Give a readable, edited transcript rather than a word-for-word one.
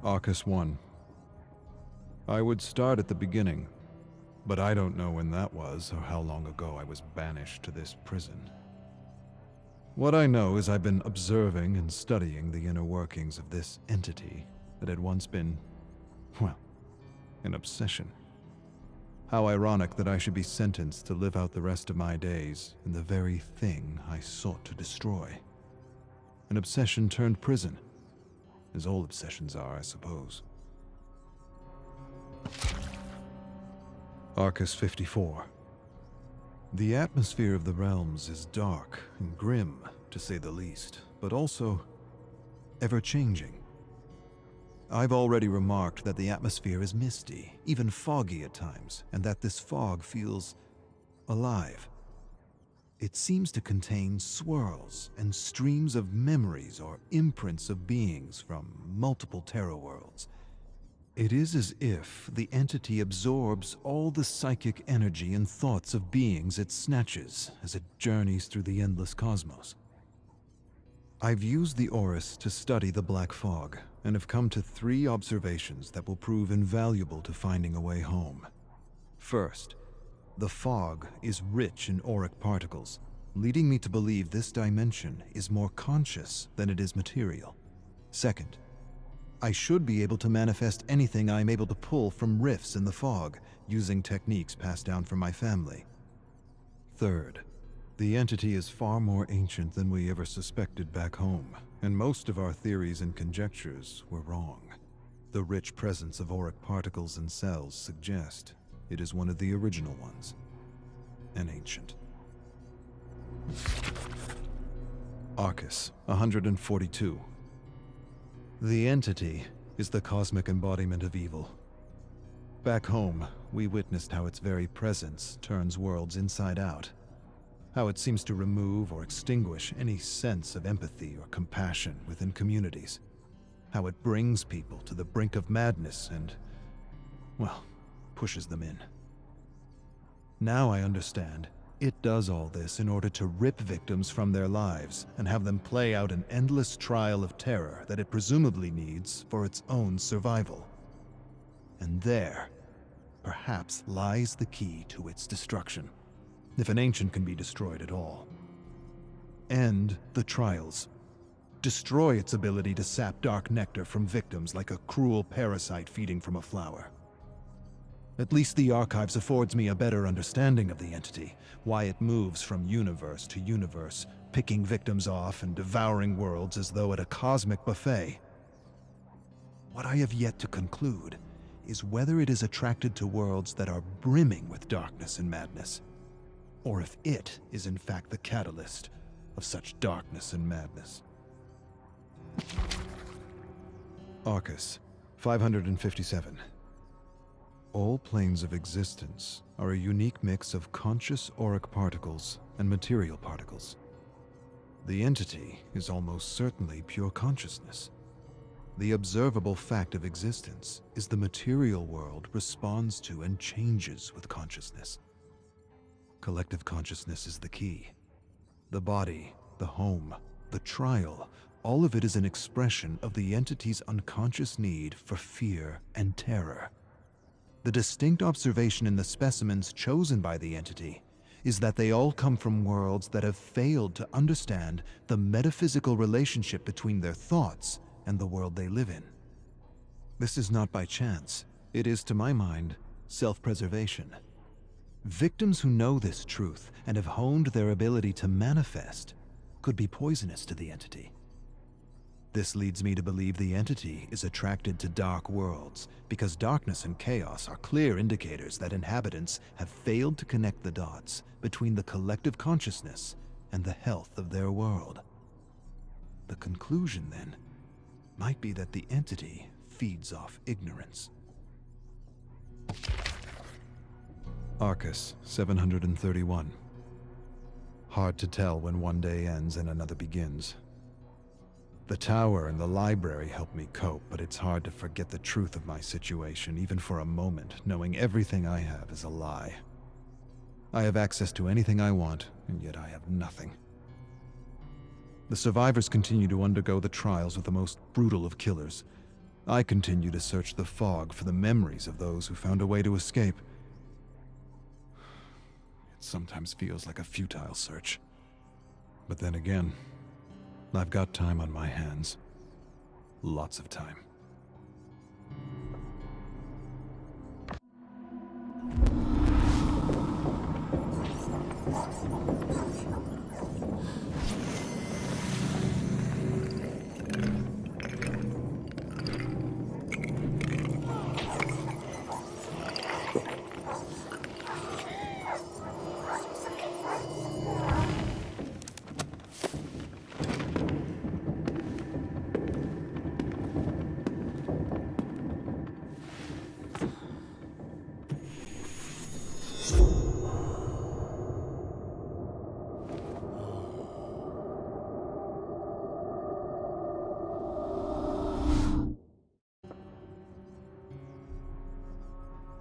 Arcus 1. I would start at the beginning, but I don't know when that was or how long ago I was banished to this prison. What I know is I've been observing and studying the inner workings of this entity that had once been, well, an obsession. How ironic that I should be sentenced to live out the rest of my days in the very thing I sought to destroy. An obsession turned prison, as all obsessions are, I suppose. Arcus 54. The atmosphere of the realms is dark and grim, to say the least, but also ever-changing. I've already remarked that the atmosphere is misty, even foggy at times, and that this fog feels alive. It seems to contain swirls and streams of memories or imprints of beings from multiple terror worlds. It is as if the entity absorbs all the psychic energy and thoughts of beings it snatches as it journeys through the endless cosmos. I've used the Orus to study the black fog and have come to 3 observations that will prove invaluable to finding a way home. First, the fog is rich in auric particles, leading me to believe this dimension is more conscious than it is material. Second, I should be able to manifest anything I am able to pull from rifts in the fog, using techniques passed down from my family. Third, the entity is far more ancient than we ever suspected back home, and most of our theories and conjectures were wrong. The rich presence of auric particles in cells suggest it is one of the original ones, an ancient. Arcus 142. The entity is the cosmic embodiment of evil. Back home, we witnessed how its very presence turns worlds inside out, how it seems to remove or extinguish any sense of empathy or compassion within communities, how it brings people to the brink of madness and, well, pushes them in. Now I understand. It does all this in order to rip victims from their lives and have them play out an endless trial of terror that it presumably needs for its own survival. And there, perhaps, lies the key to its destruction, if an ancient can be destroyed at all. End the trials. Destroy its ability to sap dark nectar from victims like a cruel parasite feeding from a flower. At least the archives affords me a better understanding of the entity, why it moves from universe to universe, picking victims off and devouring worlds as though at a cosmic buffet. What I have yet to conclude is whether it is attracted to worlds that are brimming with darkness and madness, or if it is in fact the catalyst of such darkness and madness. Arcus 557. All planes of existence are a unique mix of conscious auric particles and material particles. The entity is almost certainly pure consciousness. The observable fact of existence is the material world responds to and changes with consciousness. Collective consciousness is the key. The body, the home, the trial, all of it is an expression of the entity's unconscious need for fear and terror. The distinct observation in the specimens chosen by the entity is that they all come from worlds that have failed to understand the metaphysical relationship between their thoughts and the world they live in. This is not by chance. It is, to my mind, self-preservation. Victims who know this truth and have honed their ability to manifest could be poisonous to the entity. This leads me to believe the entity is attracted to dark worlds because darkness and chaos are clear indicators that inhabitants have failed to connect the dots between the collective consciousness and the health of their world. The conclusion, then, might be that the entity feeds off ignorance. Arcus 731. Hard to tell when one day ends and another begins. The tower and the library help me cope, but it's hard to forget the truth of my situation, even for a moment, knowing everything I have is a lie. I have access to anything I want, and yet I have nothing. The survivors continue to undergo the trials of the most brutal of killers. I continue to search the fog for the memories of those who found a way to escape. It sometimes feels like a futile search. But then again, I've got time on my hands. Lots of time.